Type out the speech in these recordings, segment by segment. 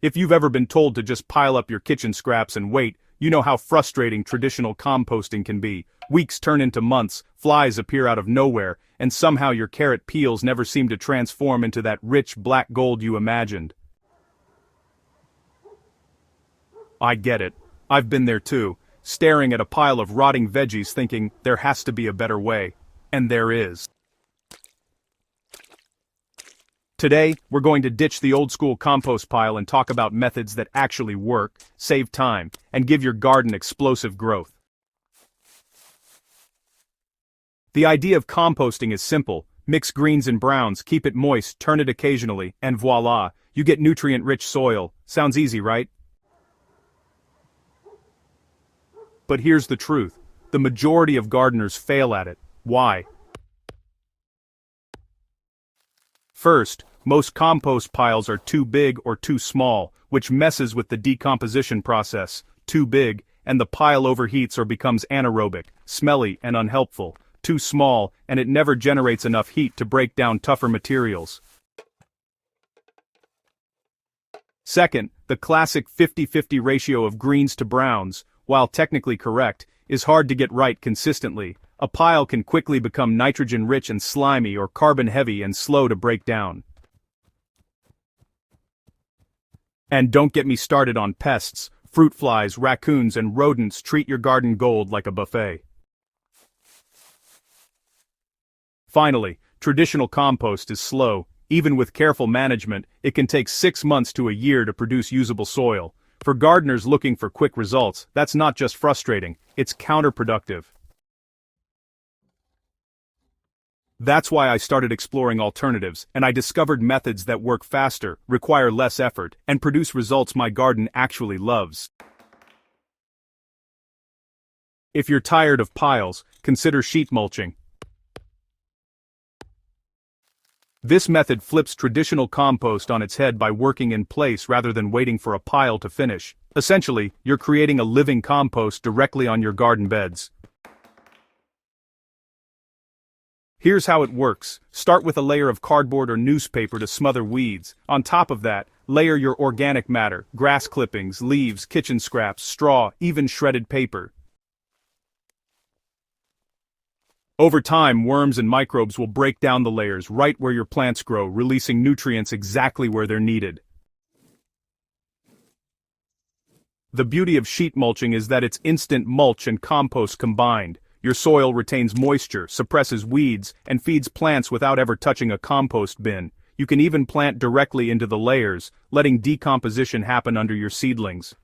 If you've ever been told to just pile up your kitchen scraps and wait, you know how frustrating traditional composting can be. Weeks turn into months, flies appear out of nowhere, and somehow your carrot peels never seem to transform into that rich black gold you imagined. I get it. I've been there too, staring at a pile of rotting veggies thinking there has to be a better way. And there is. Today, we're going to ditch the old-school compost pile and talk about methods that actually work, save time, and give your garden explosive growth. The idea of composting is simple. Mix greens and browns, keep it moist, turn it occasionally, and voila, you get nutrient-rich soil. Sounds easy, right? But here's the truth. The majority of gardeners fail at it. Why? First, most compost piles are too big or too small, which messes with the decomposition process. Too big, and the pile overheats or becomes anaerobic, smelly, and unhelpful. Too small, and it never generates enough heat to break down tougher materials. Second, the classic 50-50 ratio of greens to browns, while technically correct, is hard to get right consistently. A pile can quickly become nitrogen-rich and slimy or carbon-heavy and slow to break down. And don't get me started on pests. Fruit flies, raccoons, and rodents treat your garden gold like a buffet. Finally, traditional compost is slow. Even with careful management, it can take 6 months to a year to produce usable soil. For gardeners looking for quick results, that's not just frustrating, it's counterproductive. That's why I started exploring alternatives, and I discovered methods that work faster, require less effort, and produce results my garden actually loves. If you're tired of piles, consider sheet mulching. This method flips traditional compost on its head by working in place rather than waiting for a pile to finish. Essentially, you're creating a living compost directly on your garden beds. Here's how it works. Start with a layer of cardboard or newspaper to smother weeds. On top of that, layer your organic matter, grass clippings, leaves, kitchen scraps, straw, even shredded paper. Over time, worms and microbes will break down the layers right where your plants grow, releasing nutrients exactly where they're needed. The beauty of sheet mulching is that it's instant mulch and compost combined. Your soil retains moisture, suppresses weeds, and feeds plants without ever touching a compost bin. You can even plant directly into the layers, letting decomposition happen under your seedlings.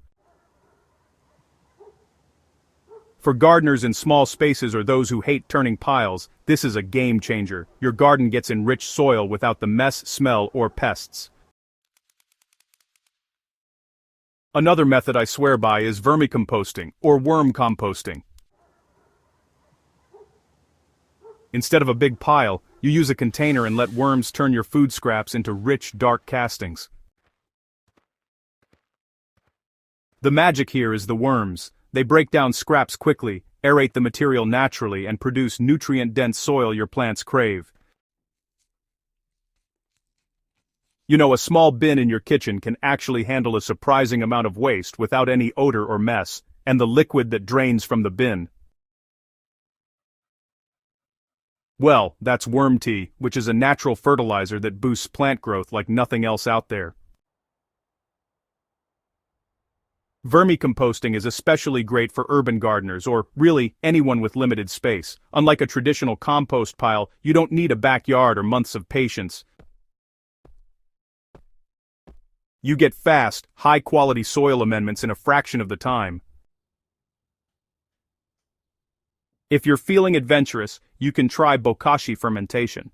For gardeners in small spaces or those who hate turning piles, this is a game changer. Your garden gets enriched soil without the mess, smell, or pests. Another method I swear by is vermicomposting, or worm composting. Instead of a big pile, you use a container and let worms turn your food scraps into rich, dark castings. The magic here is the worms. They break down scraps quickly, aerate the material naturally, and produce nutrient-dense soil your plants crave. You know, a small bin in your kitchen can actually handle a surprising amount of waste without any odor or mess, and the liquid that drains from the bin. Well, that's worm tea, which is a natural fertilizer that boosts plant growth like nothing else out there. Vermicomposting is especially great for urban gardeners or, really, anyone with limited space. Unlike a traditional compost pile, you don't need a backyard or months of patience. You get fast, high-quality soil amendments in a fraction of the time. If you're feeling adventurous, you can try bokashi fermentation.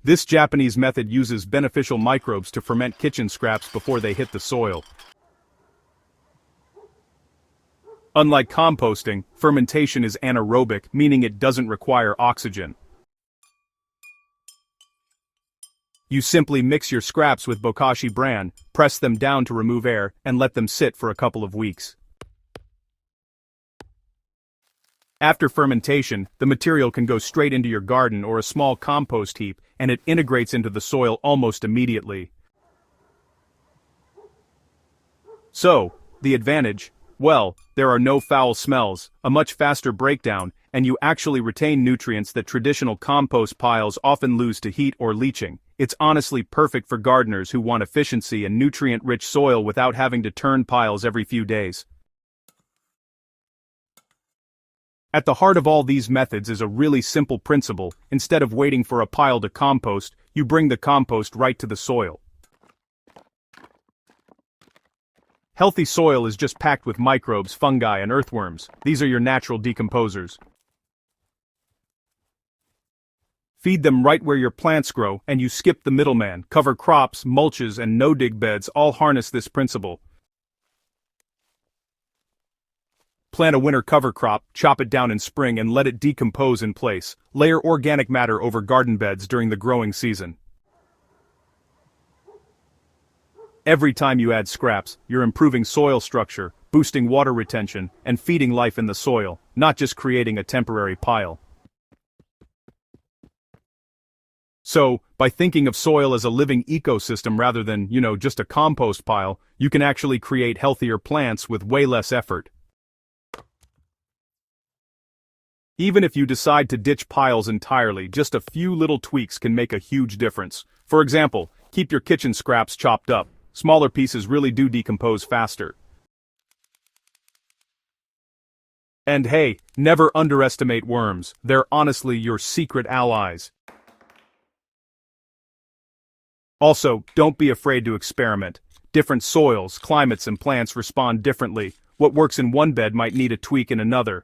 This Japanese method uses beneficial microbes to ferment kitchen scraps before they hit the soil. Unlike composting, fermentation is anaerobic, meaning it doesn't require oxygen. You simply mix your scraps with bokashi bran, press them down to remove air, and let them sit for a couple of weeks. After fermentation, the material can go straight into your garden or a small compost heap, and it integrates into the soil almost immediately. So, the advantage? Well, there are no foul smells, a much faster breakdown, and you actually retain nutrients that traditional compost piles often lose to heat or leaching. It's honestly perfect for gardeners who want efficiency and nutrient-rich soil without having to turn piles every few days. At the heart of all these methods is a really simple principle. Instead of waiting for a pile to compost, you bring the compost right to the soil. Healthy soil is just packed with microbes, fungi, and earthworms. These are your natural decomposers. Feed them right where your plants grow, and you skip the middleman. Cover crops, mulches, and no-dig beds all harness this principle. Plant a winter cover crop, chop it down in spring, and let it decompose in place. Layer organic matter over garden beds during the growing season. Every time you add scraps, you're improving soil structure, boosting water retention, and feeding life in the soil, not just creating a temporary pile. So, by thinking of soil as a living ecosystem rather than, just a compost pile, you can actually create healthier plants with way less effort. Even if you decide to ditch piles entirely, just a few little tweaks can make a huge difference. For example, keep your kitchen scraps chopped up. Smaller pieces really do decompose faster. And hey, never underestimate worms. They're honestly your secret allies. Also, don't be afraid to experiment. Different soils, climates, and plants respond differently. What works in one bed might need a tweak in another.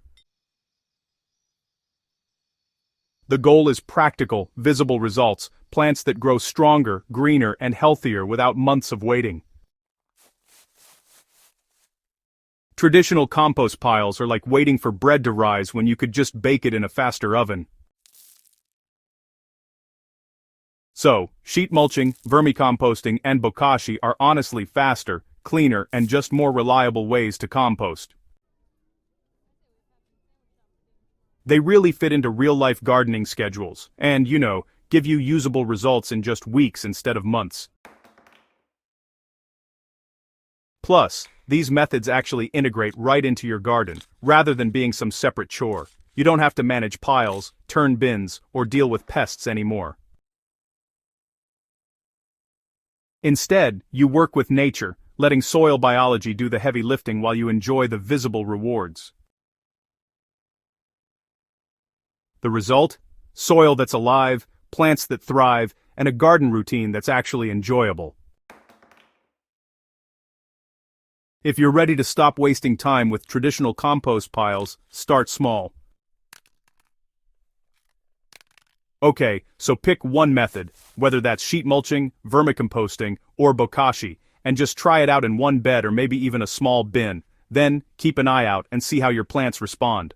The goal is practical, visible results, plants that grow stronger, greener, and healthier without months of waiting. Traditional compost piles are like waiting for bread to rise when you could just bake it in a faster oven. So, sheet mulching, vermicomposting, and bokashi are honestly faster, cleaner, and just more reliable ways to compost. They really fit into real-life gardening schedules, and, give you usable results in just weeks instead of months. Plus, these methods actually integrate right into your garden, rather than being some separate chore. You don't have to manage piles, turn bins, or deal with pests anymore. Instead, you work with nature, letting soil biology do the heavy lifting while you enjoy the visible rewards. The result? Soil that's alive, plants that thrive, and a garden routine that's actually enjoyable. If you're ready to stop wasting time with traditional compost piles, start small. Okay, so pick one method, whether that's sheet mulching, vermicomposting, or bokashi, and just try it out in one bed or maybe even a small bin. Then, keep an eye out and see how your plants respond.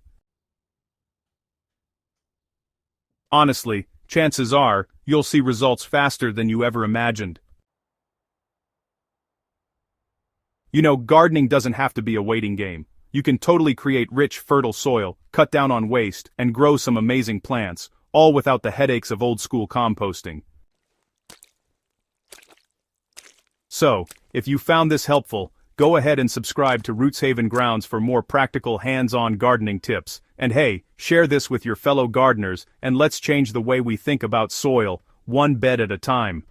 Honestly, chances are, you'll see results faster than you ever imagined. Gardening doesn't have to be a waiting game. You can totally create rich, fertile soil, cut down on waste, and grow some amazing plants, all without the headaches of old-school composting. So, if you found this helpful, go ahead and subscribe to Rootshaven Grounds for more practical hands-on gardening tips. And hey, share this with your fellow gardeners, and let's change the way we think about soil, one bed at a time.